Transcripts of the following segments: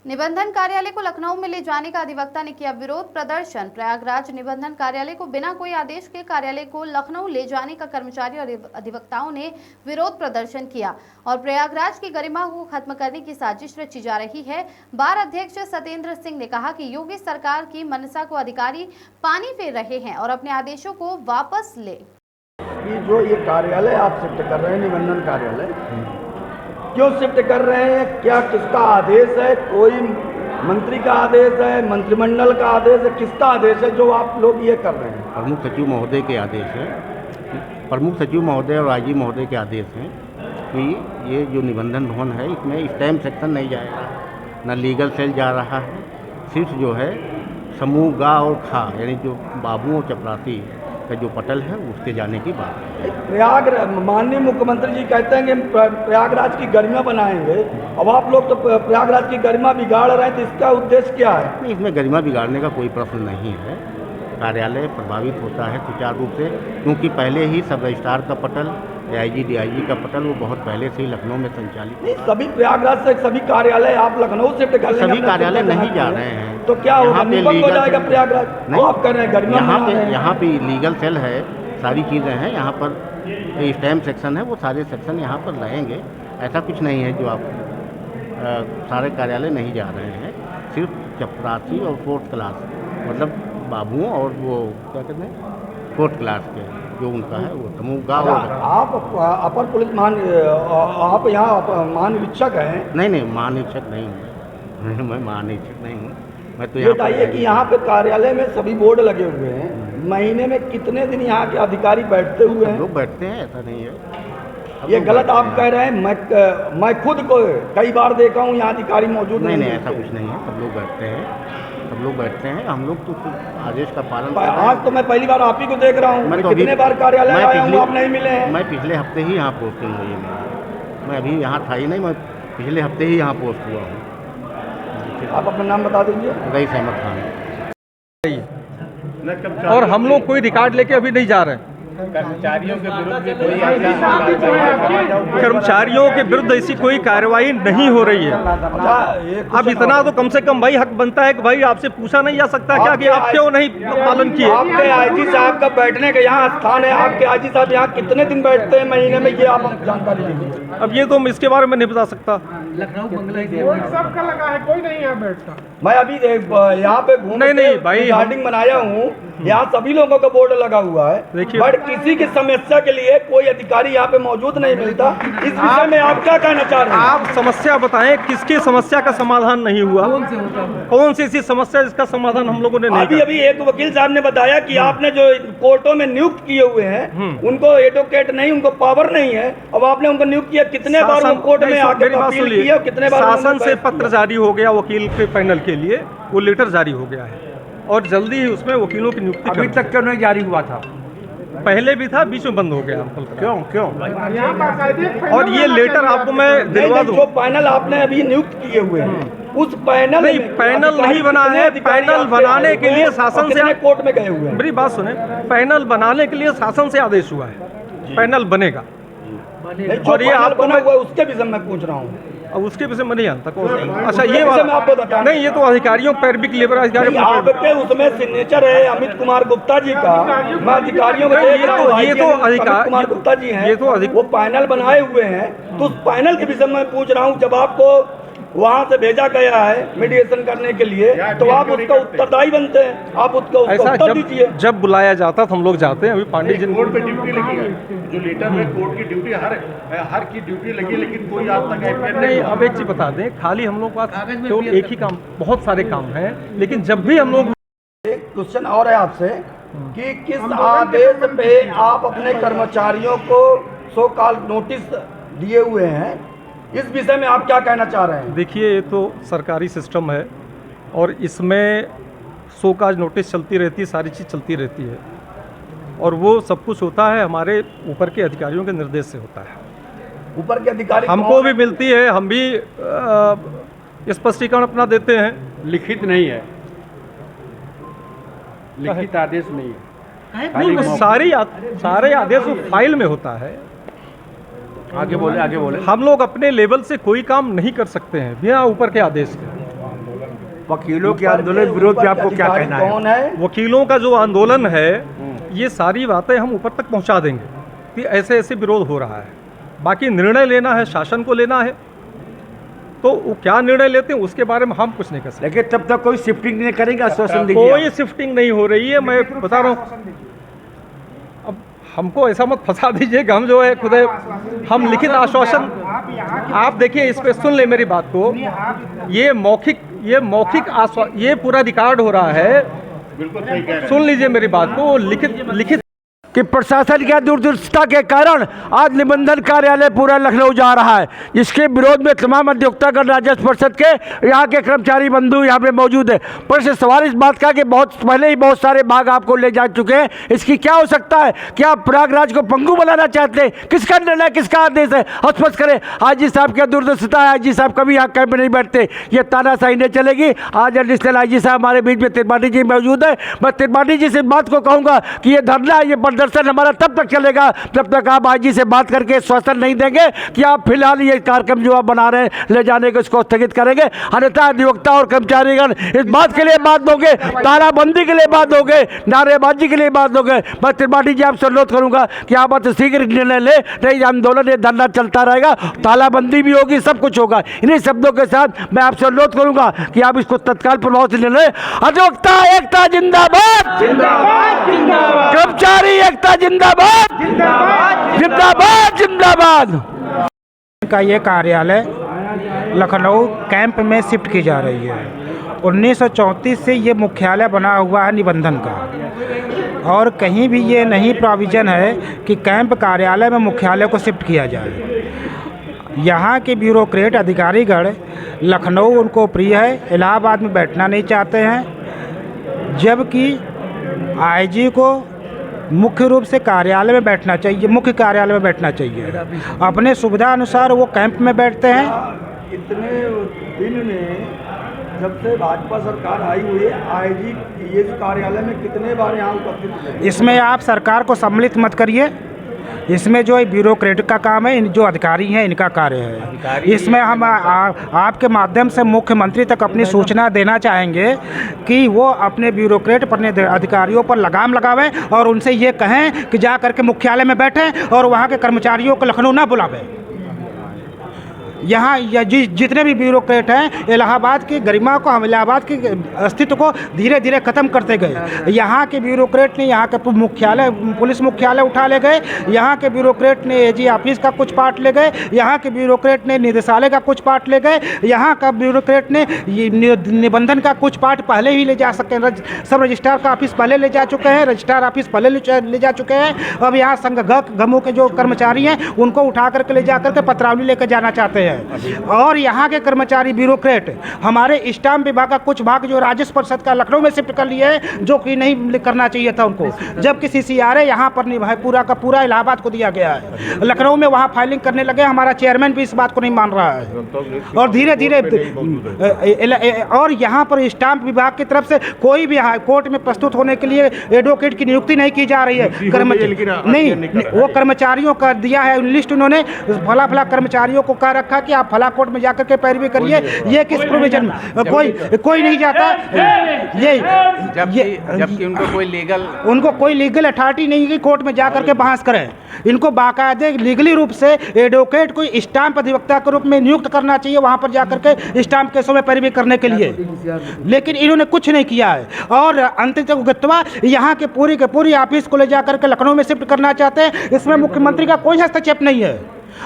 निबंधन कार्यालय को लखनऊ में ले जाने का अधिवक्ता ने किया विरोध प्रदर्शन। प्रयागराज निबंधन कार्यालय को बिना कोई आदेश के कार्यालय को लखनऊ ले जाने का कर्मचारी और अधिवक्ताओं ने विरोध प्रदर्शन किया और प्रयागराज की गरिमा को खत्म करने की साजिश रची जा रही है। बार अध्यक्ष सत्येंद्र सिंह ने कहा कि योगी सरकार की मनसा को अधिकारी पानी फेर रहे हैं और अपने आदेशों को वापस ले। जो ये कार्यालय आप शिफ्ट कर रहे हैं, निबंधन कार्यालय क्यों शिफ्ट कर रहे हैं? क्या किसका आदेश है? कोई मंत्री का आदेश है, मंत्रिमंडल का आदेश है, किसका आदेश है जो आप लोग ये कर रहे हैं? प्रमुख सचिव महोदय के आदेश है। प्रमुख सचिव महोदय और आईजी महोदय के आदेश हैं कि ये जो निबंधन भवन है इसमें स्टैम्प सेक्शन नहीं जाएगा, ना लीगल सेल जा रहा है। सिर्फ जो है समूह गा और खा यानी जो बाबू और चपरासी का जो पटल है उसके जाने की बात है। माननीय मुख्यमंत्री जी कहते हैं कि प्रयागराज की गरिमा बनाएंगे। अब आप लोग तो प्रयागराज की गरिमा बिगाड़ रहे हैं, तो इसका उद्देश्य क्या है? नहीं, इसमें गरिमा बिगाड़ने का कोई प्रश्न नहीं है। कार्यालय प्रभावित होता है सुचारू रूप से, क्योंकि पहले ही सब रजिस्ट्रार का पटल, AIG DIG का पटल वो बहुत पहले से ही लखनऊ में संचालित है। सभी प्रयागराज से सभी कार्यालय आप लखनऊ शिफ्ट कर सभी कार्यालय नहीं जा रहे हैं, तो क्या होगा? निबंध हो जाएगा प्रयागराज? नहीं, आप कर रहे हैं गरिमा। यहाँ पे लीगल सेल है, सारी चीज़ें हैं। यहाँ पर स्टैम्प सेक्शन है, वो सारे सेक्शन यहाँ पर रहेंगे। ऐसा कुछ नहीं है जो आप सारे कार्यालय नहीं जा रहे हैं। सिर्फ चपरासी और फोर्थ क्लास मतलब बाबुओं और वो क्या कहते हैं फोर्थ क्लास के जो उनका है वो समूह गाँव। आप अपर पुलिस आप यहाँ महानिरीक्षक हैं? नहीं, महानिरीक्षक नहीं हूँ मैं महानिरीक्षक नहीं हूँ। मैं तो ये बताइए कि यहाँ पे कार्यालय में सभी बोर्ड लगे हुए हैं, महीने में कितने दिन यहाँ के अधिकारी बैठते हुए हैं? लोग बैठते हैं, ऐसा नहीं है। ये गलत आप कह रहे हैं। मैं खुद को कई बार देखा हूँ यहाँ अधिकारी मौजूद नहीं, ऐसा कुछ नहीं है। सब लोग बैठते हैं, हम लोग तो आदेश का पालन। आज तो मैं पहली बार आप ही को देख रहा हूँ। मैं तो कितने बार कार्यालय आया हूँ, आप नहीं मिले हैं। मैं पिछले हफ्ते ही यहाँ पोस्टिंग हुई है। मैं अभी यहाँ था ही नहीं, मैं पिछले हफ्ते ही यहाँ पोस्ट हुआ हूँ। आप अपना नाम बता दीजिए। रईस अहमद खान। और हम लोग कोई रिकॉर्ड लेके अभी नहीं जा रहे हैं। कर्मचारियों के विरुद्ध कर्मचारियों के विरुद्ध ऐसी कोई कार्रवाई नहीं हो रही है। अब इतना तो कम से कम भाई हक बनता है कि भाई आपसे पूछा नहीं जा सकता क्या कि आप क्यों नहीं पालन किए? आपके आईजी साहब का बैठने का यहाँ स्थान है। आपके आईजी साहब यहाँ कितने दिन बैठते हैं महीने में, ये आप जानकारी दीजिए। अब ये तो मैं इसके बारे में नहीं बता सकता। लखनऊ सबका लगा है, कोई नहीं यहाँ बैठता। मैं अभी यहाँ पे घूमने नहीं भाई गार्डिंग बनाया हूँ, यहाँ सभी लोगों का बोर्ड लगा हुआ है। देखिए, बट किसी की समस्या के लिए कोई अधिकारी यहाँ पे मौजूद नहीं मिलता। इस विषय में आप क्या कहना चाह रहे हैं? आप समस्या बताएं, किसकी समस्या का समाधान नहीं हुआ? कौन सी ऐसी समस्या जिसका समाधान हम लोगों ने नहीं? अभी एक वकील साहब ने बताया कि आपने जो कोर्टों में नियुक्त किए हुए हैं उनको एडवोकेट नहीं, उनको पावर नहीं है। अब आपने उनको नियुक्त किया, कितने बार वो कोर्ट में आके अपील किया, कितने बार शासन से पत्र जारी हो गया वकील के पैनल के लिए, वो लेटर जारी हो गया है और जल्दी ही उसमें वकीलों की नियुक्ति। अभी तक क्यों नहीं जारी हुआ था? पहले भी था, बीच में बंद हो गया। क्यों? और ये लेटर आपको मैं दिलवा दूं। जो पैनल आपने अभी नियुक्त किए हुए हैं उस पैनल नहीं, पैनल नहीं बना है। पैनल बनाने के लिए शासन से कोर्ट में गए हुए हैं। मेरी बात सुने, पैनल बनाने के लिए शासन से आदेश हुआ है, पैनल बनेगा। और ये आप बना हुआ है उसके विषय में पूछ रहा हूँ। अब उसके विषय में नहीं जानता कौन। अच्छा, ये वाला नहीं, ये तो अधिकारियों पैरविक लेबर अधिकारी आपके उसमें सिग्नेचर है अमित कुमार गुप्ता जी का। मैं अधिकारियों को देख रहा हूँ, ये तो अधिकार कुमार गुप्ता जी हैं, ये तो वो पैनल बनाए हुए हैं। तो उस पैनल के विषय में पूछ रहा हूँ। जब आपको वहाँ से भेजा गया है मीडिएशन करने के लिए, तो आप उसका उत्तरदायी बनते हैं, आप उसका उत्तर दीजिए। जब बुलाया जाता तो हम लोग जाते हैं। अभी पांडे जी कोर्ट पे ड्यूटी लगी है, जो लेटर में कोर्ट की ड्यूटी हर की ड्यूटी लगी, लेकिन कोई आज तक नहीं। अब एक चीज बता दें, खाली हम लोग पास केवल एक ही काम, बहुत सारे काम हैं, लेकिन जब भी हम लोग। एक क्वेश्चन और है आपसे कि किस आदेश पे आप अपने कर्मचारियों को सो कॉल नोटिस दिए हुए हैं, इस विषय में आप क्या कहना चाह रहे हैं? देखिए, ये तो सरकारी सिस्टम है और इसमें सो काज नोटिस चलती रहती है, सारी चीज़ चलती रहती है और वो सब कुछ होता है हमारे ऊपर के अधिकारियों के निर्देश से होता है। ऊपर के अधिकारी हमको भी मिलती है, हम भी स्पष्टीकरण अपना देते हैं। लिखित नहीं है, लिखित आदेश नहीं है। सारे आदेश फाइल में होता है। आगे बोले। हम लोग अपने लेवल से कोई काम नहीं कर सकते हैं बिना ऊपर के आदेश के। वकीलों के आंदोलन विरोध पे आपको क्या कहना है? कौन है? वकीलों का जो आंदोलन है ये सारी बातें हम ऊपर तक पहुंचा देंगे कि ऐसे ऐसे विरोध हो रहा है। बाकी निर्णय लेना है, शासन को लेना है, तो वो क्या निर्णय लेते हैं उसके बारे में हम कुछ नहीं कर सकते। लेकिन तब तक कोई शिफ्टिंग नहीं करेंगे, आश्वासन दीजिए। कोई शिफ्टिंग नहीं हो रही है, मैं बता रहा हूँ। अब हमको ऐसा मत फंसा दीजिए कि हम जो है खुद हम लिखित आश्वासन, आप देखिए इस पे सुन ले मेरी बात को, ये मौखिक आश्वासन, ये पूरा रिकॉर्ड हो रहा है, बिल्कुल सही कह रहे हैं। सुन लीजिए मेरी बात को, लिखित कि प्रशासन की दूरदर्शिता के कारण आज निबंधन कार्यालय पूरा लखनऊ जा रहा है। इसके विरोध में तमाम अधिवक्तागण राजस्व परिषद के यहाँ के कर्मचारी बंधु यहाँ पे मौजूद है। पर से सवाल इस बात का कि बहुत पहले ही बहुत सारे भाग आपको ले जा चुके हैं, इसकी क्या हो सकता है? क्या आप प्रयागराज को पंगु बनाना चाहते हैं? किसका निर्णय, किसका आदेश है? स्पष्ट करें। आईजी साहब की दूरदर्शिता है, आईजी साहब कभी यहाँ कैंप में नहीं बैठते, ये तानाशाही नहीं चलेगी। आज एडिशनल आईजी साहब हमारे बीच में त्रिपाठी जी मौजूद है। मैं त्रिपाठी जी से बात को कहूँगा कि ये धरना, ये प्रदर्शन हमारा तब तक चलेगा जब तक आप आईजी से बात करके आश्वासन नहीं देंगे कि आप फिलहाल ये कार्यक्रम जो आप बना रहे हैं ले जाने को इसको स्थगित करेंगे। अन्यथा अधिवक्ता और कर्मचारीगण इस बात के लिए बात दोगे, तालाबंदी के लिए बात दोगे, नारेबाजी के लिए बात दोगे। मैं त्रिपाठी जी आपसे अनुरोध करूंगा कि आप बहुत शीघ्र निर्णय ले, नहीं आंदोलन ये धरना चलता रहेगा, तालाबंदी भी होगी, सब कुछ होगा। इन्हीं शब्दों के साथ मैं आपसे अनुरोध करूंगा कि आप इसको तत्काल प्रभाव से निर्णय। अधिवक्ता एकता जिंदाबाद, कर्मचारी एकता जिंदाबाद, जिंदाबाद, जिंदाबाद। का ये कार्यालय लखनऊ कैंप में शिफ्ट की जा रही है। 1934 से ये मुख्यालय बना हुआ है निबंधन का, और कहीं भी ये नहीं प्रोविज़न है कि कैंप कार्यालय में मुख्यालय को शिफ्ट किया जाए। यहाँ के ब्यूरोक्रेट अधिकारीगण लखनऊ उनको प्रिय है, इलाहाबाद में बैठना नहीं चाहते हैं, जबकि आईजी को मुख्य रूप से कार्यालय में बैठना चाहिए, मुख्य कार्यालय में बैठना चाहिए। अपने सुविधा अनुसार वो कैंप में बैठते हैं। इतने दिन में जब से भाजपा सरकार आई हुई है, आईजी ये कार्यालय में कितने बार यहाँ उपस्थित हुए? इसमें आप सरकार को सम्मिलित मत करिए, इसमें जो ब्यूरोक्रेट का काम है, जो अधिकारी हैं इनका कार्य है। इसमें हम आपके माध्यम से मुख्यमंत्री तक अपनी सूचना देना चाहेंगे कि वो अपने ब्यूरोक्रेट, अपने अधिकारियों पर लगाम लगावें और उनसे ये कहें कि जा करके मुख्यालय में बैठें और वहाँ के कर्मचारियों को लखनऊ ना बुलावें। यहाँ जितने भी ब्यूरोक्रेट हैं, इलाहाबाद की गरिमा को, हम इलाहाबाद के अस्तित्व को धीरे धीरे ख़त्म करते गए। यहाँ के ब्यूरोक्रेट ने यहाँ के मुख्यालय, पुलिस मुख्यालय उठा ले गए, यहाँ के ब्यूरोक्रेट ने एजी ऑफिस का कुछ पार्ट ले गए, यहाँ के ब्यूरोक्रेट ने निदेशालय का कुछ पार्ट ले गए, यहाँ का ब्यूरोक्रेट ने निबंधन का कुछ पार्ट पहले ही ले जा सकते हैं। सब रजिस्ट्रार का ऑफिस पहले ले जा चुके हैं, रजिस्ट्रार ऑफिस पहले ले जा चुके हैं। अब यहाँ संघ गमों के जो कर्मचारी हैं उनको उठा करके ले जा करके पत्रावली लेकर जाना चाहते हैं। और यहाँ के कर्मचारी ब्यूरोक्रेट हमारे स्टाम्प विभाग का कुछ भाग जो राजस्व परिषद का लखनऊ में शिफ्ट कर लिए हैं, जो कि नहीं करना चाहिए था उनको, जबकि CCRA यहाँ पर नहीं, पूरा का पूरा इलाहाबाद को दिया गया है। लखनऊ में वहाँ फाइलिंग करने लगे, हमारा चेयरमैन भी इस बात को नहीं मान रहा है। और धीरे धीरे और यहाँ पर स्टाम्प विभाग की तरफ से कोई भी कोर्ट में प्रस्तुत होने के लिए एडवोकेट की नियुक्ति नहीं की जा रही है। नहीं, वो कर्मचारियों का दिया है लिस्ट, उन्होंने फला फला कर्मचारियों को कह रखा कि आप फला कोर्ट में जाकर के पैरवी करिए। ये किस प्रोविजन में? कोई नहीं जाता। जबकि उनको कोई लीगल अथॉरिटी नहीं कि कोर्ट में जाकर के बहस करें। इनको बाकायदे लीगली रूप से एडवोकेट को स्टाम्प अधिवक्ता के रूप में नियुक्त करना चाहिए, वहां पर जाकर के स्टाम्प केसों में पैरवी करने के लिए, लेकिन इन्होंने कुछ नहीं किया है। और अंततः यहाँ के पूरी ऑफिस को ले जाकर के लखनऊ में शिफ्ट करना चाहते हैं। इसमें मुख्यमंत्री का कोई हस्तक्षेप नहीं है,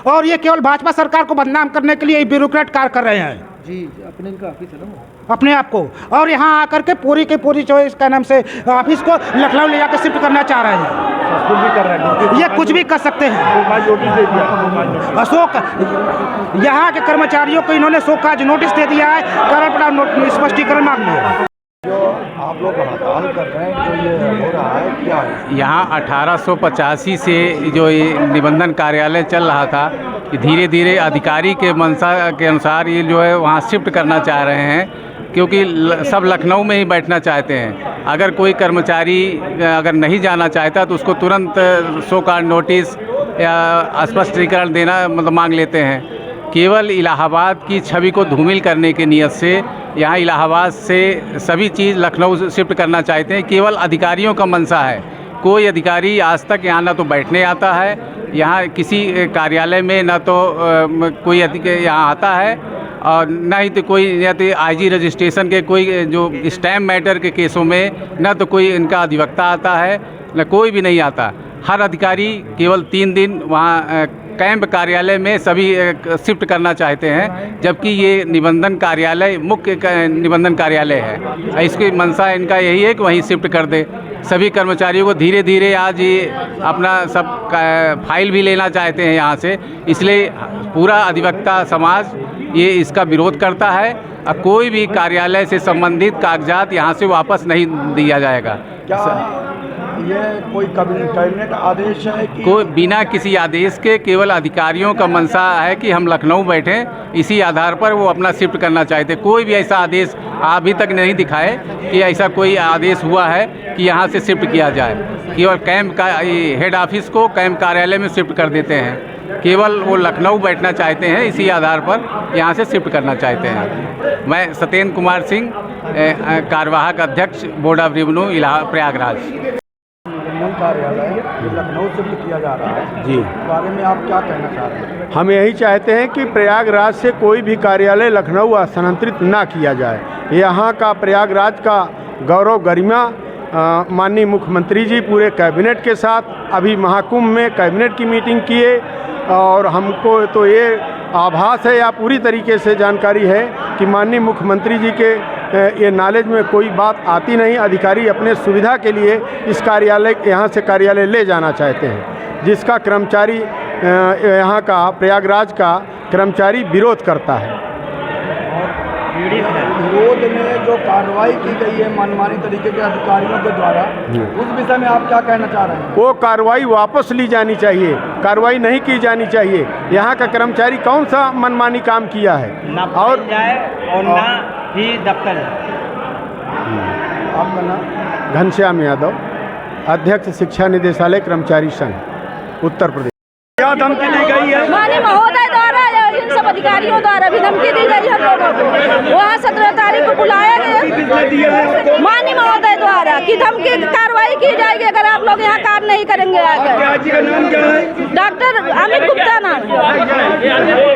और ये केवल भाजपा सरकार को बदनाम करने के लिए ब्यूरोक्रेट कार्य कर रहे हैं जी। अपने इनका ऑफिस है ना, अपने आप को, और यहाँ आकर के पूरी जो इसका नाम से ऑफिस को लखनऊ ले जाकर शिफ्ट करना चाह रहे हैं। कुछ भी कर रहे हैं, ये कुछ भी कर सकते हैं। अशोक, यहाँ के कर्मचारियों को इन्होंने शोकाज नोटिस दे दिया है, कारण स्पष्टीकरण मांग लिया। जो आप लोग हड़ताल कर रहे हैं, जो ये हो रहा है, क्या है? यहाँ 1885 से जो ये निबंधन कार्यालय चल रहा था, धीरे धीरे अधिकारी के मंशा के अनुसार ये जो है वहाँ शिफ्ट करना चाह रहे हैं, क्योंकि सब लखनऊ में ही बैठना चाहते हैं। अगर कोई कर्मचारी अगर नहीं जाना चाहता तो उसको तुरंत शो कॉज नोटिस या स्पष्टीकरण देना मतलब मांग लेते हैं। केवल इलाहाबाद की छवि को धूमिल करने के नियत से यहाँ इलाहाबाद से सभी चीज़ लखनऊ शिफ्ट करना चाहते हैं। केवल अधिकारियों का मंशा है। कोई अधिकारी आज तक यहाँ ना तो बैठने आता है, यहाँ किसी कार्यालय में ना तो कोई अधिकारी यहाँ आता है, और ना ही तो कोई या तो IG रजिस्ट्रेशन के कोई जो स्टैम्प मैटर के केसों में ना तो कोई इनका अधिवक्ता आता है, ना कोई भी नहीं आता। हर अधिकारी केवल 3 दिन वहाँ कैंप कार्यालय में सभी शिफ्ट करना चाहते हैं, जबकि ये निबंधन कार्यालय मुख्य निबंधन कार्यालय है। इसकी मंशा इनका यही है कि वहीं शिफ्ट कर दे। सभी कर्मचारियों को धीरे धीरे आज ये अपना सब फाइल भी लेना चाहते हैं यहाँ से, इसलिए पूरा अधिवक्ता समाज ये इसका विरोध करता है और कोई भी कार्यालय से संबंधित कागजात यहाँ से वापस नहीं दिया जाएगा। क्या ये कोई कैबिनेट आदेश है कि कोई बिना किसी आदेश के केवल अधिकारियों का मंशा है कि हम लखनऊ बैठें, इसी आधार पर वो अपना शिफ्ट करना चाहते। कोई भी ऐसा आदेश अभी तक नहीं दिखाए कि ऐसा कोई आदेश हुआ है कि यहाँ से शिफ्ट किया जाए। केवल कैंप का हेड ऑफिस को कैंप कार्यालय में शिफ्ट कर देते हैं। केवल वो लखनऊ बैठना चाहते हैं, इसी आधार पर यहाँ से शिफ्ट करना चाहते हैं। मैं सत्येंद्र कुमार सिंह, कार्यवाहक अध्यक्ष बोर्ड ऑफ रेवेन्यू प्रयागराज। कार्यालय जो लखनऊ शिफ्ट किया जा रहा है जी, इस बारे में आप क्या कहना चाहते हैं? हम यही चाहते हैं कि प्रयागराज से कोई भी कार्यालय लखनऊ स्थानांतरित ना किया जाए। यहाँ का प्रयागराज का गौरव गरिमा माननीय मुख्यमंत्री जी पूरे कैबिनेट के साथ अभी महाकुंभ में कैबिनेट की मीटिंग किए, और हमको तो ये आभास है या पूरी तरीके से जानकारी है कि माननीय मुख्यमंत्री जी के ये नॉलेज में कोई बात आती नहीं। अधिकारी अपने सुविधा के लिए इस कार्यालय यहाँ से कार्यालय ले जाना चाहते हैं, जिसका कर्मचारी यहाँ का प्रयागराज का कर्मचारी विरोध करता है। विरोध में जो कार्रवाई की गई है मनमानी तरीके के अधिकारियों के द्वारा, उस विषय में आप क्या कहना चाह रहे हैं? वो कार्रवाई वापस ली जानी चाहिए, कार्रवाई नहीं की जानी चाहिए। यहाँ का कर्मचारी कौन सा मनमानी काम किया है? और ना ही दफ्तर आपका नाम? घनश्याम यादव, अध्यक्ष शिक्षा निदेशालय कर्मचारी संघ, उत्तर प्रदेश। क्या धमकी दी गई है? माननीय महोदय द्वारा इन सब अधिकारियों द्वारा भी धमकी दी गई है लोगों को। वहाँ 17 तारीख को बुलाया गया माननीय महोदय द्वारा कि धमकी कार्रवाई की जाएगी अगर आप लोग यहाँ कार्य नहीं करेंगे। आगे का नाम क्या है? डॉक्टर अमित गुप्ता नाम।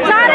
सारे